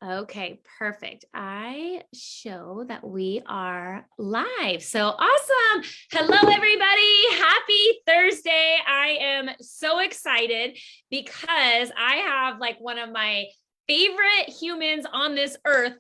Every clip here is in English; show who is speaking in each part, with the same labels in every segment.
Speaker 1: Okay, perfect. I show that we are live. So awesome. Hello, everybody. Happy Thursday. I am so excited because I have like one of my favorite humans on this earth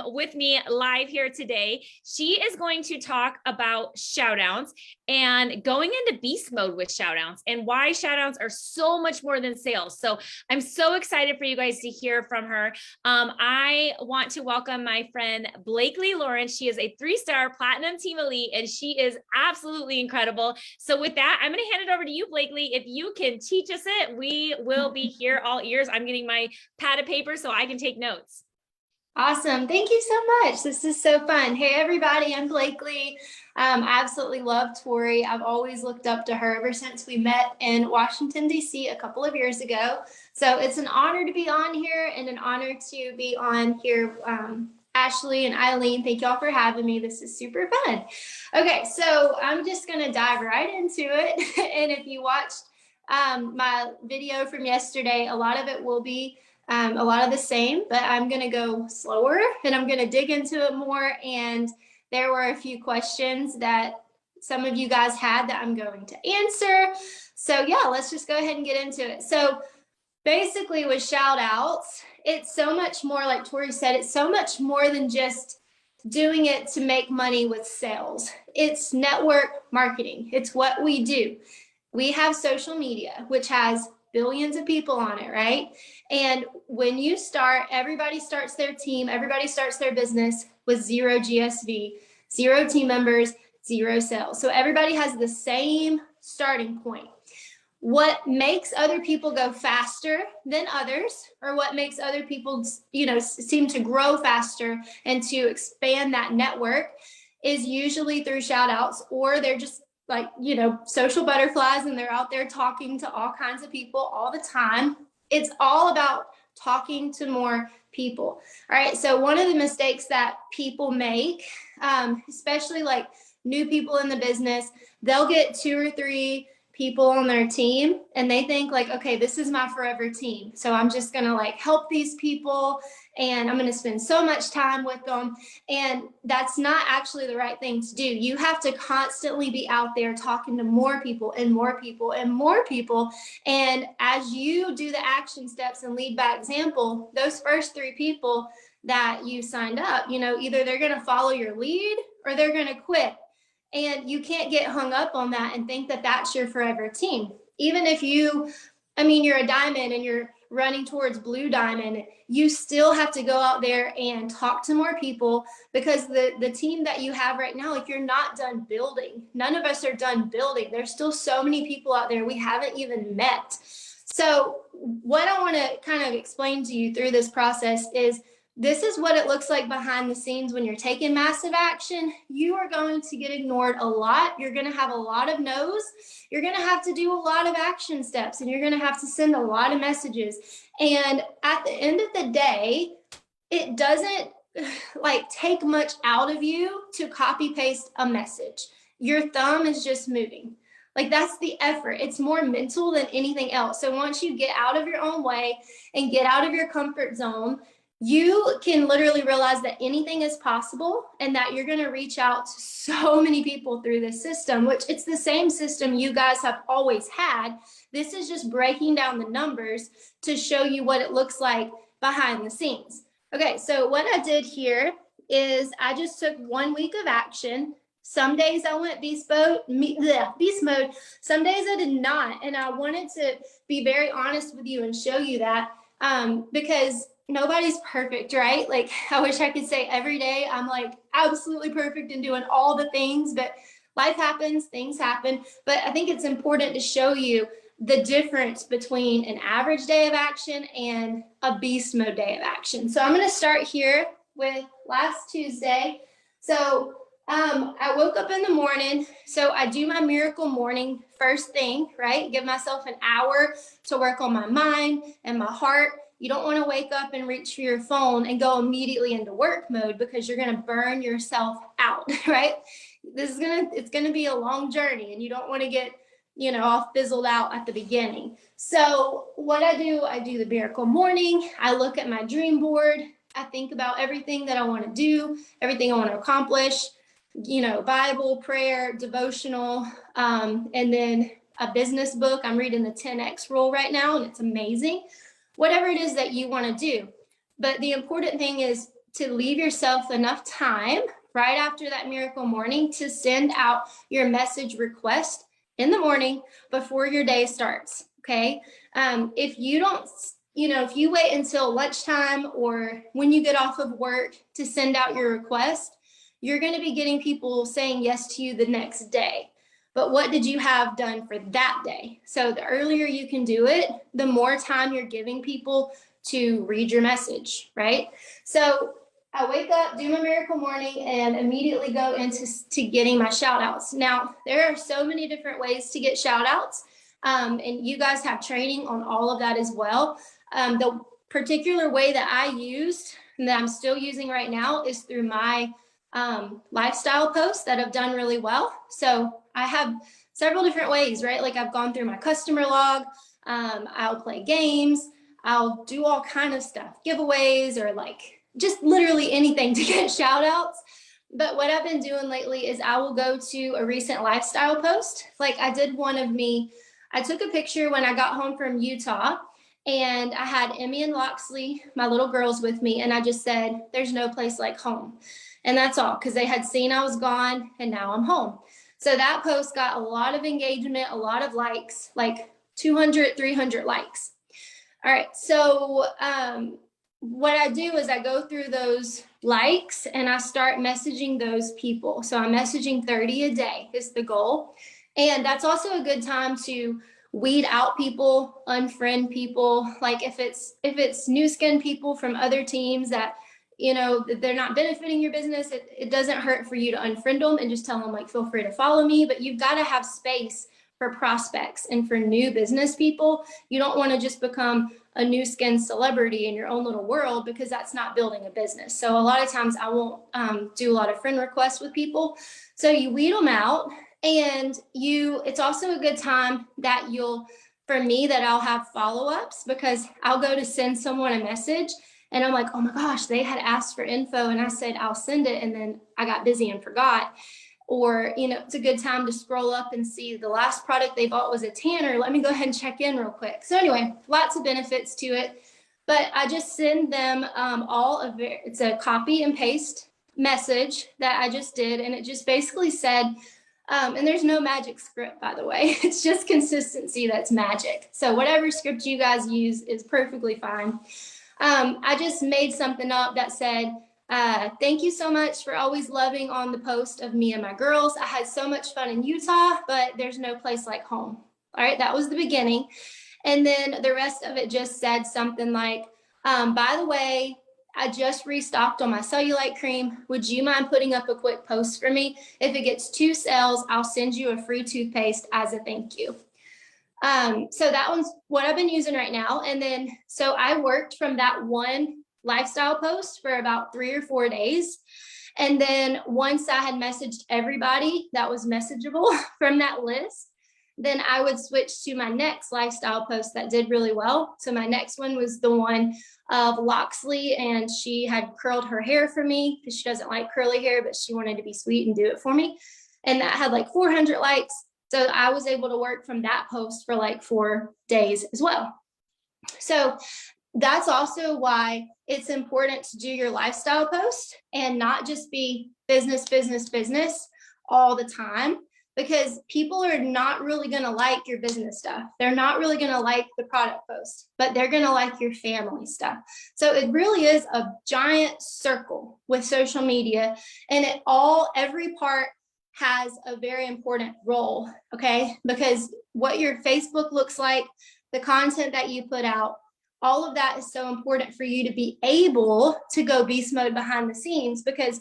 Speaker 1: with me live here today. She is going to talk about shoutouts and going into beast mode with shoutouts and why shoutouts are so much more than sales. So I'm so excited for you guys to hear from her. I want to welcome my friend Blakely Lawrence. She is a 3-star platinum team elite, and she is absolutely incredible. So with that, I'm going to hand it over to you, Blakely. If you can teach us it, we will be here all ears. I'm getting my pad of paper so I can take notes.
Speaker 2: Awesome. Thank you so much. This is so fun. Hey, everybody, I'm Blakely. I absolutely love Tori. I've always looked up to her ever since we met in Washington, D.C. a couple of years ago. So it's an honor to be on here and an honor to be on here. Ashley and Eileen, thank y'all for having me. This is super fun. Okay, so I'm just going to dive right into it. And if you watched my video from yesterday, a lot of it will be a lot of the same, but I'm going to go slower and I'm going to dig into it more. And there were a few questions that some of you guys had that I'm going to answer. So yeah, let's just go ahead and get into it. So basically with shout outs, it's so much more, like Tori said, it's so much more than just doing it to make money with sales. It's network marketing. It's what we do. We have social media, which has billions of people on it, right? And when you start, everybody starts their team, everybody starts their business with 0 GSV, 0 team members, 0 sales. So everybody has the same starting point. What makes other people go faster than others, or what makes other people, seem to grow faster and to expand that network is usually through shout outs, or they're just like, social butterflies and they're out there talking to all kinds of people all the time. It's all about talking to more people. All right. So one of the mistakes that people make, especially like new people in the business, they'll get 2 or 3 people on their team and they think like, okay, this is my forever team. So I'm just going to like help these people and I'm going to spend so much time with them. And that's not actually the right thing to do. You have to constantly be out there talking to more people and more people and more people. And as you do the action steps and lead by example, those first 3 people that you signed up, either they're going to follow your lead or they're going to quit. And you can't get hung up on that and think that that's your forever team. Even if you're a diamond and you're running towards blue diamond, you still have to go out there and talk to more people because the team that you have right now, like you're not done building. None of us are done building. There's still so many people out there we haven't even met. So what I want to kind of explain to you through this process is this is what it looks like behind the scenes when you're taking massive action. You are going to get ignored a lot. You're going to have a lot of no's. You're going to have to do a lot of action steps and you're going to have to send a lot of messages. And at the end of the day, it doesn't take much out of you to copy paste a message. Your thumb is just moving. Like that's the effort. It's more mental than anything else. So once you get out of your own way and get out of your comfort zone, you can literally realize that anything is possible and that you're going to reach out to so many people through this system, which it's the same system you guys have always had. This is just breaking down the numbers to show you what it looks like behind the scenes. Okay, so what I did here is I just took 1 week of action. Some days I went beast mode. Some days I did not. And I wanted to be very honest with you and show you that because nobody's perfect, right? Like I wish I could say every day I'm like absolutely perfect and doing all the things, but life happens, things happen. But I think it's important to show you the difference between an average day of action and a beast mode day of action. So I'm going to start here with last Tuesday. So I woke up in the morning. So I do my miracle morning first thing, right? Give myself an hour to work on my mind and my heart. You don't want to wake up and reach for your phone and go immediately into work mode because you're going to burn yourself out, right? It's going to be a long journey and you don't want to get, all fizzled out at the beginning. So what I do the miracle morning. I look at my dream board. I think about everything that I want to do, everything I want to accomplish, Bible, prayer, devotional, and then a business book. I'm reading the 10X rule right now, and it's amazing. Whatever it is that you want to do. But the important thing is to leave yourself enough time right after that miracle morning to send out your message request in the morning before your day starts. Okay. If you don't, if you wait until lunchtime or when you get off of work to send out your request, you're going to be getting people saying yes to you the next day. But what did you have done for that day? So the earlier you can do it, the more time you're giving people to read your message, right? So I wake up, do my miracle morning, and immediately go into getting my shout outs. Now, there are so many different ways to get shout outs, and you guys have training on all of that as well. The particular way that I used and that I'm still using right now is through my lifestyle posts that have done really well. So I have several different ways, right? Like I've gone through my customer log. I'll play games. I'll do all kind of stuff, giveaways, or like just literally anything to get shout outs. But what I've been doing lately is I will go to a recent lifestyle post. Like I did one of me, I took a picture when I got home from Utah, and I had Emmy and Loxley, my little girls, with me. And I just said, there's no place like home. And that's all, because they had seen I was gone and now I'm home. So that post got a lot of engagement, a lot of likes, like 200, 300 likes. All right. So what I do is I go through those likes and I start messaging those people. So I'm messaging 30 a day is the goal. And that's also a good time to weed out people, unfriend people. Like if it's new skin people from other teams that, they're not benefiting your business, it doesn't hurt for you to unfriend them and just tell them like, feel free to follow me. But you've got to have space for prospects and for new business people. You don't want to just become a new skin celebrity in your own little world, because that's not building a business. So a lot of times I won't do a lot of friend requests with people. So you weed them out, and it's also a good time that I'll have follow-ups, because I'll go to send someone a message and I'm like, oh my gosh, they had asked for info and I said, I'll send it. And then I got busy and forgot. Or, it's a good time to scroll up and see the last product they bought was a tanner. Let me go ahead and check in real quick. So anyway, lots of benefits to it. But I just send them it's a copy and paste message that I just did. And it just basically said, and there's no magic script, by the way. It's just consistency that's magic. So whatever script you guys use is perfectly fine. I just made something up that said, thank you so much for always loving on the post of me and my girls. I had so much fun in Utah, but there's no place like home. All right, that was the beginning. And then the rest of it just said something like, by the way, I just restocked on my cellulite cream. Would you mind putting up a quick post for me? If it gets 2 sales, I'll send you a free toothpaste as a thank you. So that one's what I've been using right now. And then, so I worked from that one lifestyle post for about 3 or 4 days. And then once I had messaged everybody that was messageable from that list, then I would switch to my next lifestyle post that did really well. So my next one was the one of Loxley, and she had curled her hair for me because she doesn't like curly hair, but she wanted to be sweet and do it for me. And that had like 400 likes. So I was able to work from that post for like 4 days as well. So that's also why it's important to do your lifestyle post and not just be business, business, business all the time, because people are not really going to like your business stuff. They're not really going to like the product post, but they're going to like your family stuff. So it really is a giant circle with social media, and every part has a very important role, okay? Because what your Facebook looks like, the content that you put out, all of that is so important for you to be able to go beast mode behind the scenes. Because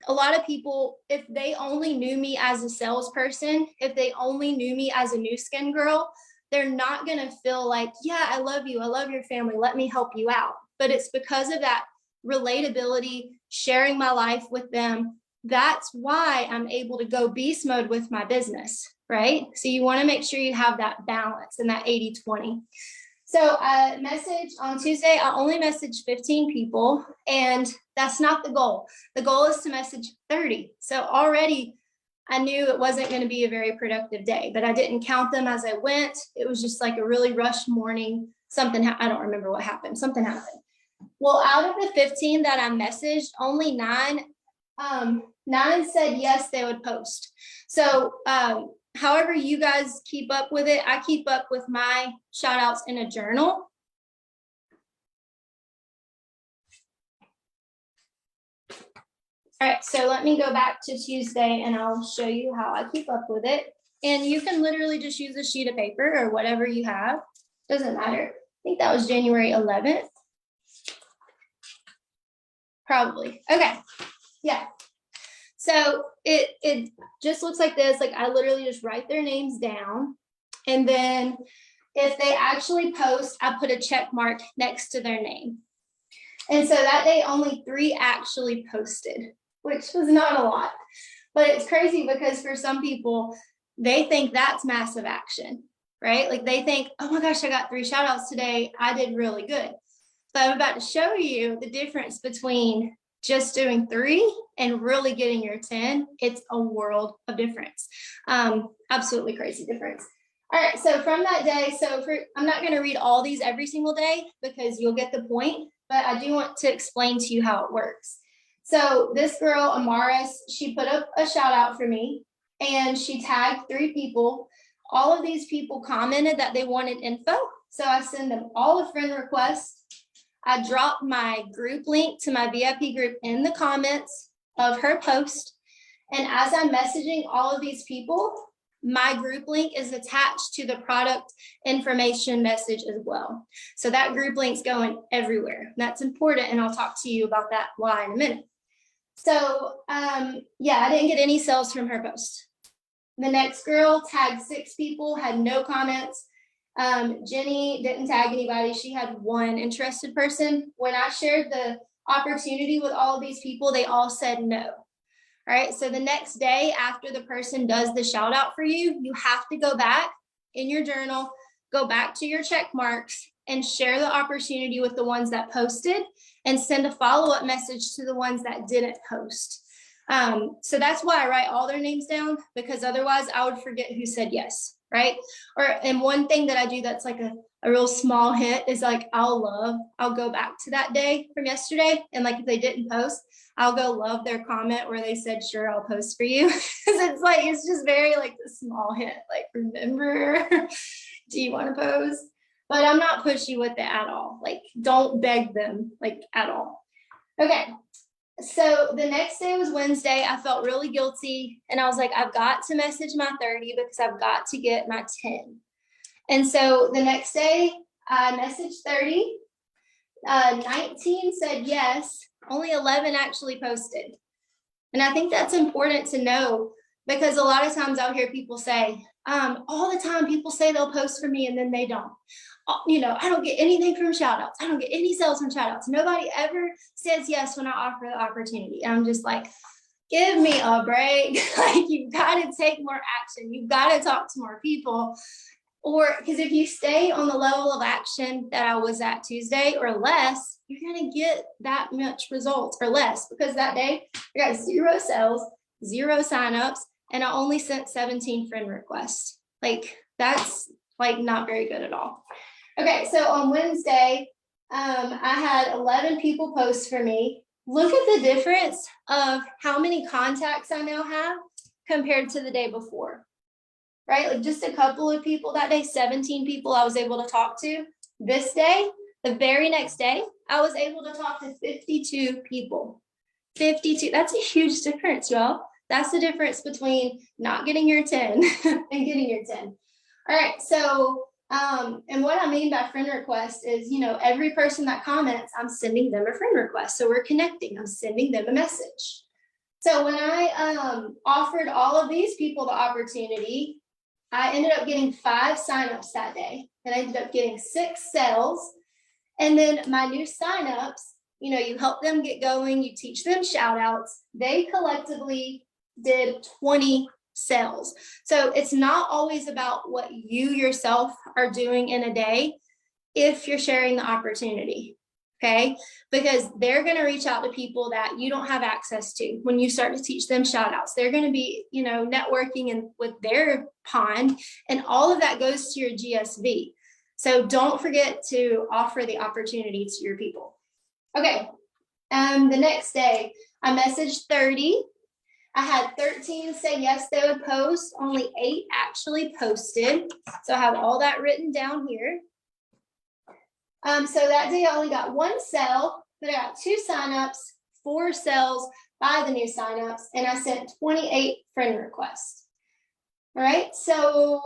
Speaker 2: a lot of people, if they only knew me as a salesperson, if they only knew me as a new skin girl, they're not going to feel like, yeah, I love you, I love your family, let me help you out. But it's because of that relatability, sharing my life with them. That's why I'm able to go beast mode with my business, right? So you want to make sure you have that balance and that 80-20. So I messaged on Tuesday, I only messaged 15 people, and that's not the goal. The goal is to message 30. So already I knew it wasn't going to be a very productive day, but I didn't count them as I went. It was just like a really rushed morning. I don't remember what happened. Something happened. Well, out of the 15 that I messaged, only nine said yes, they would post. So however you guys keep up with it, I keep up with my shout outs in a journal. All right, so let me go back to Tuesday and I'll show you how I keep up with it. And you can literally just use a sheet of paper or whatever you have. Doesn't matter. I think that was January 11th. Probably. Okay. Yeah. So it just looks like this. Like I literally just write their names down. And then if they actually post, I put a check mark next to their name. And so that day, only 3 actually posted, which was not a lot. But it's crazy because for some people, they think that's massive action, right? Like they think, oh my gosh, I got 3 shout outs today. I did really good. So I'm about to show you the difference between just doing 3 and really getting your 10. It's a world of difference. Absolutely crazy difference. All right, so from that day, I'm not going to read all these every single day because you'll get the point, but I do want to explain to you how it works. So this girl, Amaris, she put up a shout out for me and she tagged 3 people. All of these people commented that they wanted info. So I send them all a friend request. I dropped my group link to my VIP group in the comments of her post. And as I'm messaging all of these people, my group link is attached to the product information message as well. So that group link's going everywhere. That's important, and I'll talk to you about that why in a minute. So yeah, I didn't get any sales from her post. The next girl tagged 6 people, had no comments. Jenny didn't tag anybody. She had 1 interested person. When I shared the opportunity with all of these people, they all said no. All right, so the next day after the person does the shout out for you, you have to go back in your journal, go back to your check marks and share the opportunity with the ones that posted and send a follow-up message to the ones that didn't post. So that's why I write all their names down, because otherwise I would forget who said yes, right? And one thing that I do that's like a real small hint is like I'll go back to that day from yesterday, and like if they didn't post, I'll go love their comment where they said, sure, I'll post for you. Because it's just very like the small hint, like, remember, do you want to post? But I'm not pushy with it at all. Like, don't beg them, like, at all. Okay. So the next day was Wednesday. I felt really guilty. And I was like, I've got to message my 30 because I've got to get my 10. And so the next day, I messaged 30. 19 said yes. Only 11 actually posted. And I think that's important to know, because a lot of times I'll hear people say, all the time people say they'll post for me and then they don't. I don't get anything from shout outs. I don't get any sales from shout outs. Nobody ever says yes when I offer the opportunity. And I'm just like, give me a break. Like, you've got to take more action. You've got to talk to more people. Or because if you stay on the level of action that I was at Tuesday or less, you're going to get that much results or less, because that day I got 0 sales, 0 signups, and I only sent 17 friend requests. Like, that's like not very good at all. Okay, so on Wednesday, I had 11 people post for me. Look at the difference of how many contacts I now have compared to the day before. Right? Like just a couple of people that day, 17 people I was able to talk to. This day, the very next day, I was able to talk to 52 people. 52, that's a huge difference, y'all. That's the difference between not getting your 10 and getting your 10. All right, so, and what I mean by friend request is, every person that comments, I'm sending them a friend request. So we're connecting, I'm sending them a message. So when I offered all of these people the opportunity, I ended up getting 5 signups that day, and I ended up getting 6 sales. And then my new signups, you help them get going, you teach them shout outs. They collectively did 20 sales. So it's not always about what you yourself are doing in a day. if you're sharing the opportunity. Okay, because they're going to reach out to people that you don't have access to when you start to teach them shout outs. They're going to be, networking and with their pond, and all of that goes to your GSV. So don't forget to offer the opportunity to your people. Okay, the next day I messaged 30. I had 13 say yes, they would post. Only 8 actually posted. So I have all that written down here. So that day I only got 1 sell, but I got 2 signups, 4 sells by the new signups, and I sent 28 friend requests. All right. So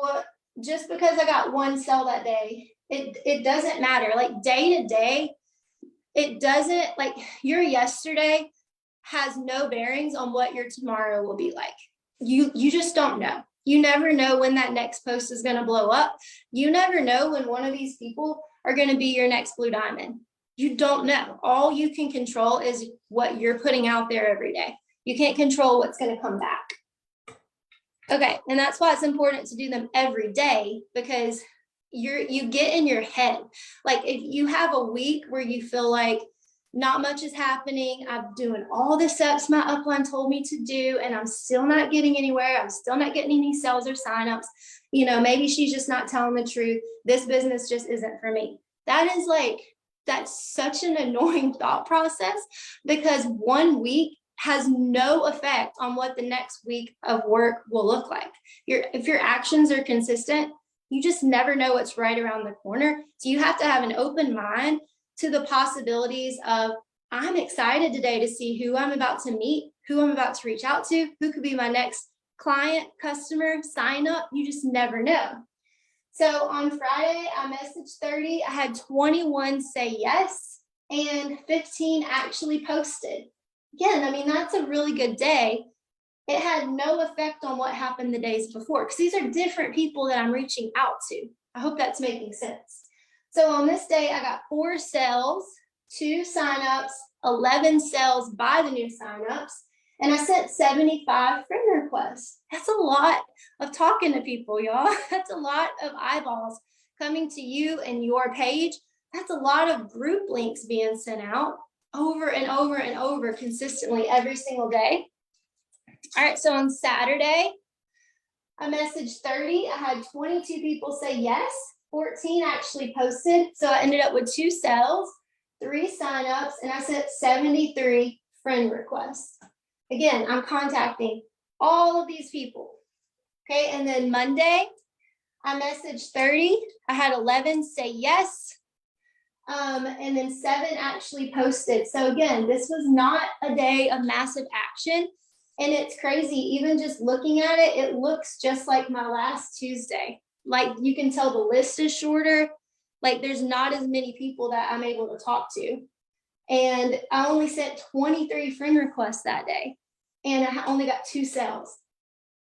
Speaker 2: just because I got 1 sell that day, it doesn't matter. Like day to day, it doesn't, like your yesterday has no bearings on what your tomorrow will be like. You just don't know. You never know when that next post is going to blow up. You never know when one of these people are going to be your next blue diamond. You don't know. All you can control is what you're putting out there every day. You can't control what's going to come back. Okay, and that's why it's important to do them every day, because you get in your head. Like if you have a week where you feel like not much is happening, I'm doing all the steps my upline told me to do, and I'm still not getting anywhere, I'm still not getting any sales or signups, maybe she's just not telling the truth, this business just isn't for me. That's such an annoying thought process, because 1 week has no effect on what the next week of work will look like. If your actions are consistent, you just never know what's right around the corner. So you have to have an open mind to the possibilities of, I'm excited today to see who I'm about to meet, who I'm about to reach out to, who could be my next client, customer, sign up. You just never know. So on Friday, I messaged 30. I had 21 say yes, and 15 actually posted. Again, I mean, that's a really good day. It had no effect on what happened the days before, because these are different people that I'm reaching out to. I hope that's making sense. So on this day, I got 4 sales, 2 signups, 11 sales by the new signups, and I sent 75 friend requests. That's a lot of talking to people, y'all. That's a lot of eyeballs coming to you and your page. That's a lot of group links being sent out over and over and over consistently every single day. All right, so on Saturday, I messaged 30. I had 22 people say yes, 14 actually posted. So I ended up with 2 sales, 3 signups, and I sent 73 friend requests. Again, I'm contacting all of these people. Okay, and then Monday, I messaged 30. I had 11 say yes, and then 7 actually posted. So again, this was not a day of massive action. And it's crazy, even just looking at it, it looks just like my last Tuesday. Like you can tell the list is shorter. Like there's not as many people that I'm able to talk to. And I only sent 23 friend requests that day. And I only got 2 sales.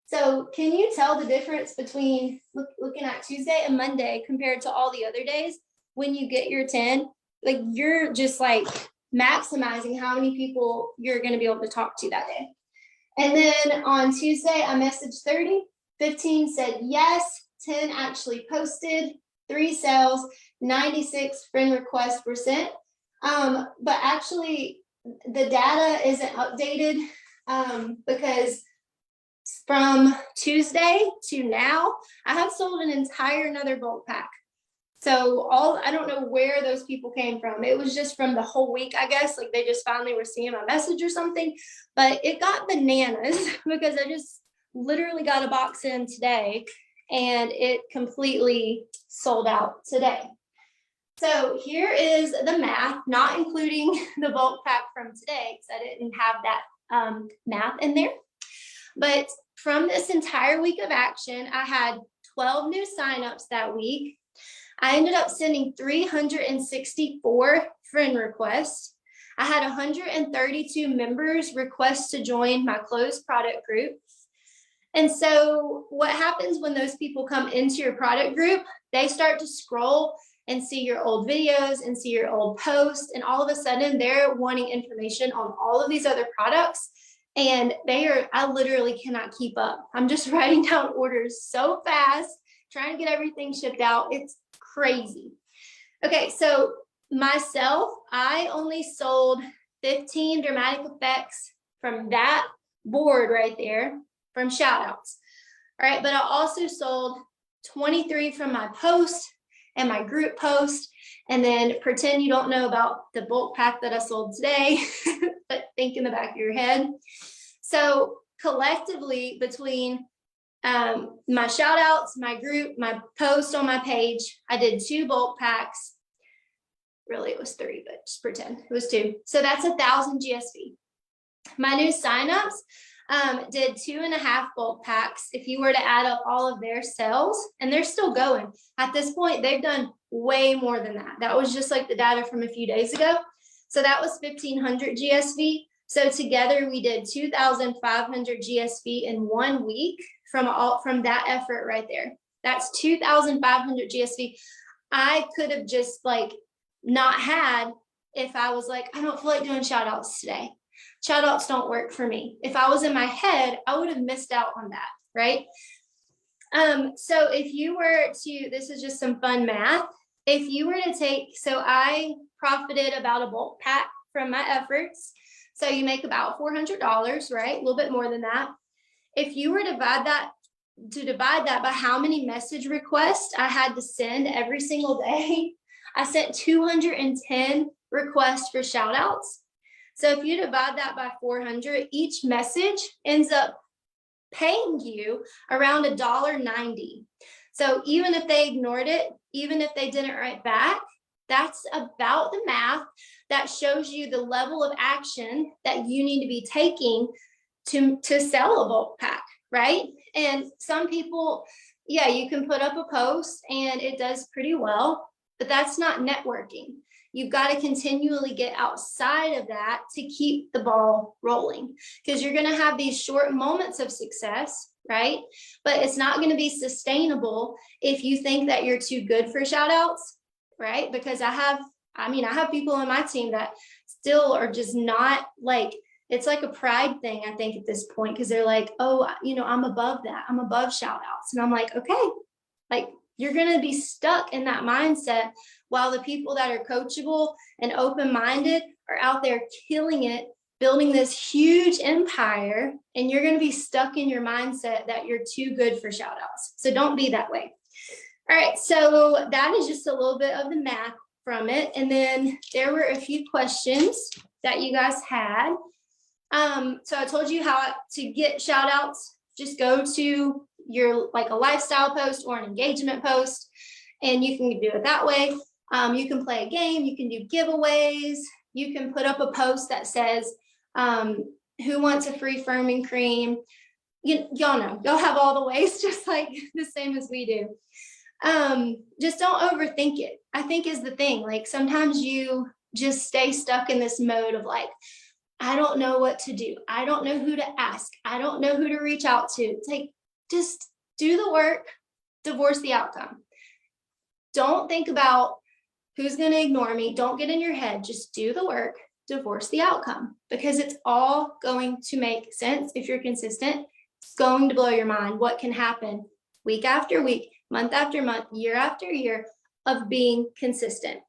Speaker 2: So can you tell the difference between looking at Tuesday and Monday compared to all the other days? When you get your 10, like you're just like maximizing how many people you're going to be able to talk to that day. And then on Tuesday, I messaged 30, 15 said yes, 10 actually posted, 3 sales, 96 friend requests were sent. But actually the data isn't updated because from Tuesday to now, I have sold an entire another bulk pack. So I don't know where those people came from. It was just from the whole week, I guess. Like they just finally were seeing my message or something. But it got bananas because I just literally got a box in today and it completely sold out today. So here is the math, not including the bulk pack from today because I didn't have that math in there. But from this entire week of action, I had 12 new signups that week. I ended up sending 364 friend requests. I had 132 members request to join my closed product group. And so what happens when those people come into your product group, they start to scroll and see your old videos and see your old posts. And all of a sudden they're wanting information on all of these other products. And I literally cannot keep up. I'm just writing down orders so fast, trying to get everything shipped out. It's crazy. Okay, so myself, I only sold 15 dramatic effects from that board right there from shout outs. All right, but I also sold 23 from my post and my group post. And then pretend you don't know about the bulk pack that I sold today, but think in the back of your head. So collectively between my shout outs, my group, my post on my page, I did 2 bulk packs. Really, it was 3, but just pretend it was 2. So that's 1,000 GSV. My new signups did 2.5 bulk packs. If you were to add up all of their sales, and they're still going at this point, they've done way more than that. That was just like the data from a few days ago. So that was 1,500 GSV. So together we did 2,500 GSV in 1 week from that effort right there. That's 2,500 GSV. I could have just like not had if I was like, I don't feel like doing shout outs today. Shout outs don't work for me. If I was in my head, I would have missed out on that, right? So if you were to, this is just some fun math. If you were to take, so I profited about a bulk pack from my efforts. So you make about $400, right? A little bit more than that. If you were to divide that by how many message requests I had to send every single day, I sent 210 requests for shout outs. So if you divide that by 400, each message ends up paying you around $1.90. So even if they ignored it, even if they didn't write back, that's about the math that shows you the level of action that you need to be taking to sell a bulk pack, right? And some people, yeah, you can put up a post and it does pretty well, but that's not networking. You've got to continually get outside of that to keep the ball rolling, because you're going to have these short moments of success, right? But it's not going to be sustainable if you think that you're too good for shout outs, right? Because I have people on my team that still are just not like, it's like a pride thing, I think, at this point, because they're like, oh, I'm above that. I'm above shout outs. And I'm like, okay, like you're going to be stuck in that mindset while the people that are coachable and open-minded are out there killing it, building this huge empire, and you're going to be stuck in your mindset that you're too good for shout outs. So don't be that way. All right, so that is just a little bit of the math from it. And then there were a few questions that you guys had. So I told you how to get shout outs. Just go to your like a lifestyle post or an engagement post, and you can do it that way. You can play a game, you can do giveaways, you can put up a post that says, who wants a free firming cream? Y'all know, y'all have all the ways, just like the same as we do. Just don't overthink it, I think, is the thing. Like sometimes you just stay stuck in this mode of like, I don't know what to do. I don't know who to ask. I don't know who to reach out to. It's like, just do the work, divorce the outcome. Don't think about who's going to ignore me. Don't get in your head. Just do the work, divorce the outcome, because it's all going to make sense if you're consistent. It's going to blow your mind what can happen week after week, month after month, year after year of being consistent.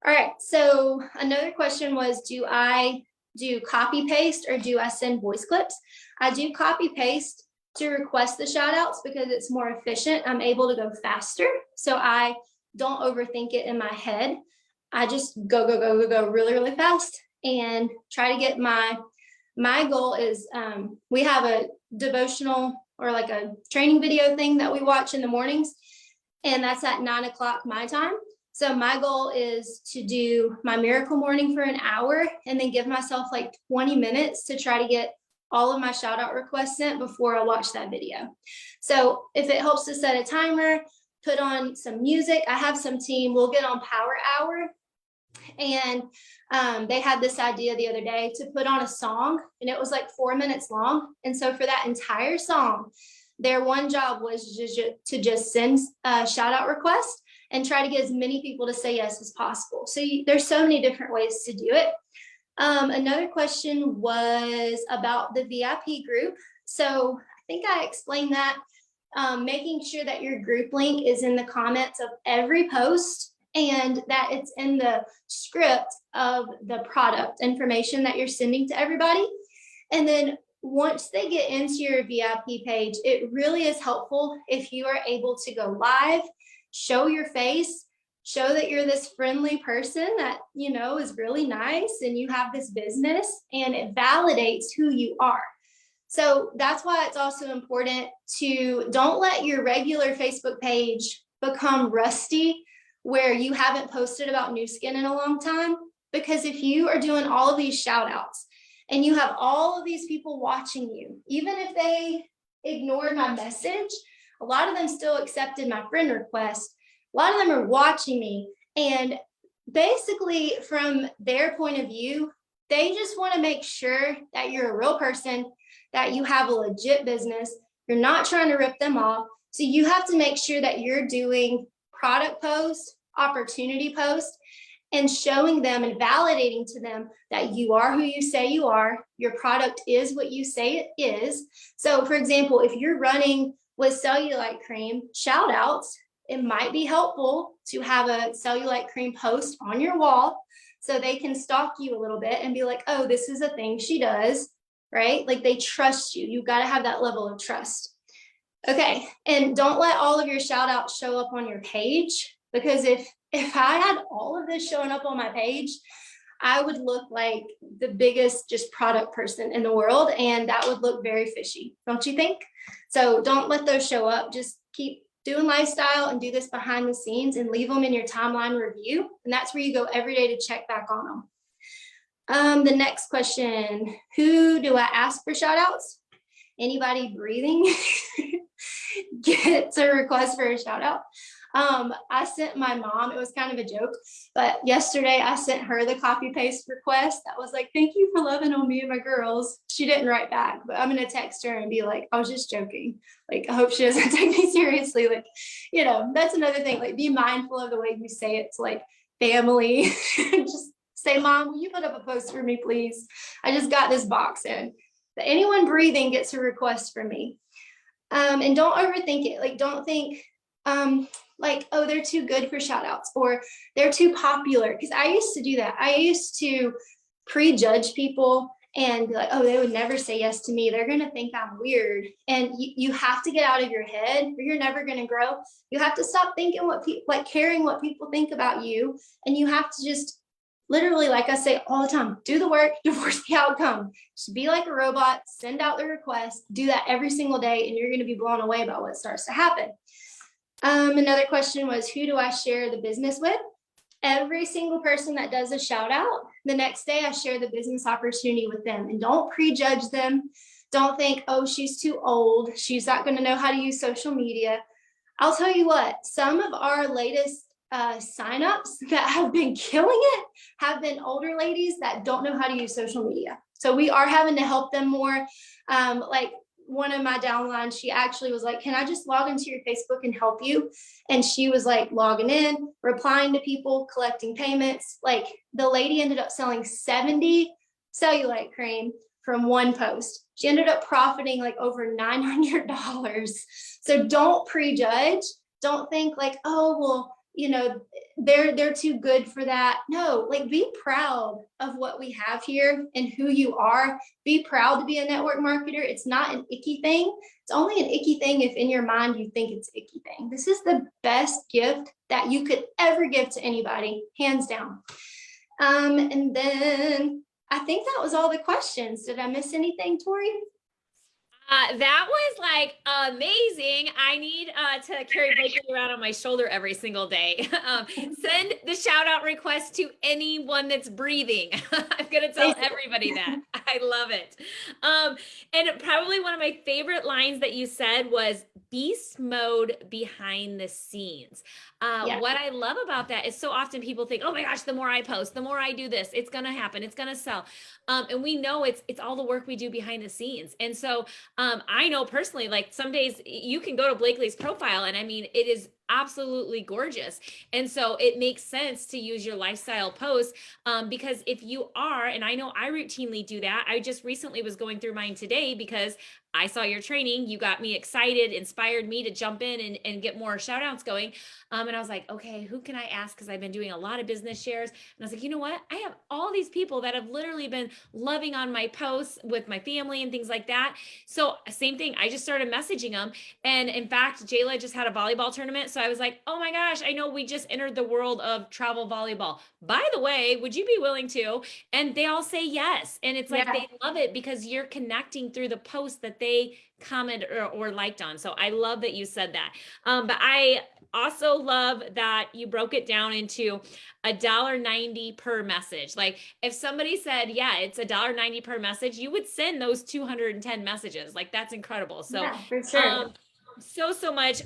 Speaker 2: All right. So another question was, do I do copy paste or do I send voice clips? I do copy paste to request the shout outs because it's more efficient. I'm able to go faster. So I don't overthink it in my head. I just go really, really fast and try to get my goal is we have a devotional or like a training video thing that we watch in the mornings, and that's at 9:00 my time. So my goal is to do my miracle morning for an hour and then give myself like 20 minutes to try to get all of my shout out requests sent before I watch that video. So if it helps to set a timer, put on some music. I have some team, we'll get on Power Hour, and they had this idea the other day to put on a song, and it was like 4 minutes long. And so for that entire song, their one job was to just send a shout out request and try to get as many people to say yes as possible. So there's so many different ways to do it. Another question was about the VIP group. So I think I explained that, making sure that your group link is in the comments of every post and that it's in the script of the product information that you're sending to everybody. And then once they get into your VIP page, it really is helpful if you are able to go live, show your face, show that you're this friendly person that, you know, is really nice and you have this business, and it validates who you are. So that's why it's also important to don't let your regular Facebook page become rusty where you haven't posted about Nu Skin in a long time. Because if you are doing all of these shout outs and you have all of these people watching you, even if they ignored my message, a lot of them still accepted my friend request. A lot of them are watching me. And basically, from their point of view, they just want to make sure that you're a real person, that you have a legit business. You're not trying to rip them off. So you have to make sure that you're doing product posts, opportunity posts, and showing them and validating to them that you are who you say you are. Your product is what you say it is. So for example, if you're running with cellulite cream shout outs, it might be helpful to have a cellulite cream post on your wall so they can stalk you a little bit and be like, oh, this is a thing she does, right? Like they trust you. You've got to have that level of trust. Okay, and don't let all of your shout outs show up on your page, because if I had all of this showing up on my page, I would look like the biggest just product person in the world, and that would look very fishy, don't you think? So don't let those show up. Just keep doing lifestyle and do this behind the scenes and leave them in your timeline review. And that's where you go every day to check back on them. The next question, who do I ask for shout outs? Anybody breathing gets a request for a shout out. I sent my mom, it was kind of a joke, but yesterday I sent her the copy paste request that was like, thank you for loving on me and my girls. She didn't write back, but I'm going to text her and be like, I was just joking. Like, I hope she doesn't take me seriously. Like, you know, that's another thing. Like, be mindful of the way you say it to like family. Just say, Mom, will you put up a post for me, please? I just got this box in. But anyone breathing gets a request from me. And don't overthink it. Like, don't think, like, oh, they're too good for shout outs or they're too popular. Because I used to do that. I used to prejudge people and be like, oh, they would never say yes to me. They're going to think I'm weird. And you have to get out of your head or you're never going to grow. You have to stop thinking what people, like caring what people think about you. And you have to just literally, like I say all the time, do the work, divorce the outcome. Just be like a robot, send out the request, do that every single day, and you're going to be blown away about what starts to happen. Another question was, who do I share the business with? Every single person that does a shout out, the next day I share the business opportunity with them. And don't prejudge them. Don't think, oh, she's too old. She's not going to know how to use social media. I'll tell you what, some of our latest signups that have been killing it have been older ladies that don't know how to use social media. So we are having to help them more. Like one of my downlines, she actually was like, can I just log into your Facebook and help you? And she was like logging in, replying to people, collecting payments. Like the lady ended up selling 70 cellulite cream from one post. She ended up profiting like over $900. So don't prejudge. Don't think like, oh, well, you know, they're too good for that. No, like be proud of what we have here and who you are. Be proud to be a network marketer. It's not an icky thing. It's only an icky thing if in your mind you think it's an icky thing. This is the best gift that you could ever give to anybody, hands down. And then I think that was all the questions. Did I miss anything, Tori?
Speaker 1: That was like amazing. I need to carry Blakely around on my shoulder every single day. Send the shout out request to anyone that's breathing. I'm going to tell everybody that. I love it. And probably one of my favorite lines that you said was beast mode behind the scenes. Yeah. What I love about that is so often people think, oh my gosh, the more I post, the more I do this, it's going to happen. It's going to sell. And we know it's all the work we do behind the scenes. And so I know personally, like some days you can go to Blakely's profile and I mean, it is absolutely gorgeous. And so it makes sense to use your lifestyle posts, because if you are, and I know I routinely do that, I just recently was going through mine today because I saw your training. You got me excited, inspired me to jump in and get more shout outs going. And I was like, okay, who can I ask? Because I've been doing a lot of business shares. And I was like, you know what? I have all these people that have literally been loving on my posts with my family and things like that. So, same thing. I just started messaging them. And in fact, Jayla just had a volleyball tournament. So I was like, oh my gosh, I know we just entered the world of travel volleyball. By the way, would you be willing to? And they all say yes. And it's like
Speaker 2: Yeah.
Speaker 1: they love it because you're connecting through the post that they commented or liked on. So I love that you said that. But I also love that you broke it down into $1.90 per message. Like if somebody said, yeah, it's $1.90 per message, you would send those 210 messages. Like that's incredible. So
Speaker 2: Yeah, for sure.
Speaker 1: um so much.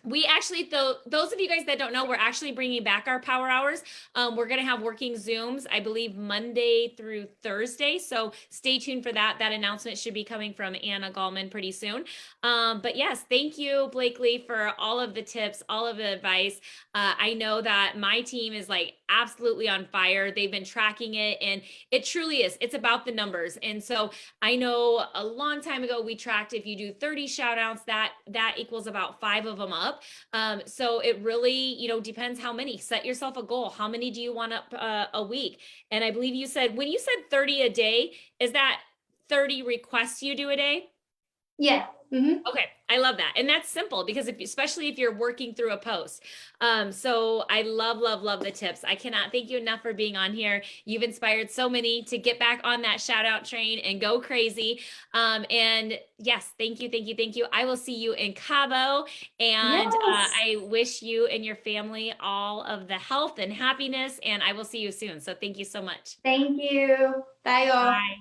Speaker 1: We actually, though, those of you guys that don't know, we're actually bringing back our power hours. We're going to have working Zooms, I believe, Monday through Thursday. So stay tuned for that. That announcement should be coming from Anna Gallman pretty soon. But yes, thank you, Blakely, for all of the tips, all of the advice. I know that my team is like absolutely on fire. They've been tracking it, and it truly is. It's about the numbers. And so I know a long time ago we tracked if you do 30 shout outs, that equals about 5 of them up. So it really, depends how many. Set yourself a goal. How many do you want up a week? And I believe you said, when you said 30 a day, is that 30 requests you do a day?
Speaker 2: Yeah.
Speaker 1: Okay, I love that. And that's simple because especially if you're working through a post. So I love, love, love the tips. I cannot thank you enough for being on here. You've inspired so many to get back on that shout out train and go crazy. And yes, thank you, thank you, thank you. I will see you in Cabo, and
Speaker 2: Yes.
Speaker 1: I wish you and your family all of the health and happiness, and I will see you soon. So thank you so much.
Speaker 2: Thank you. Bye, y'all.
Speaker 1: Bye.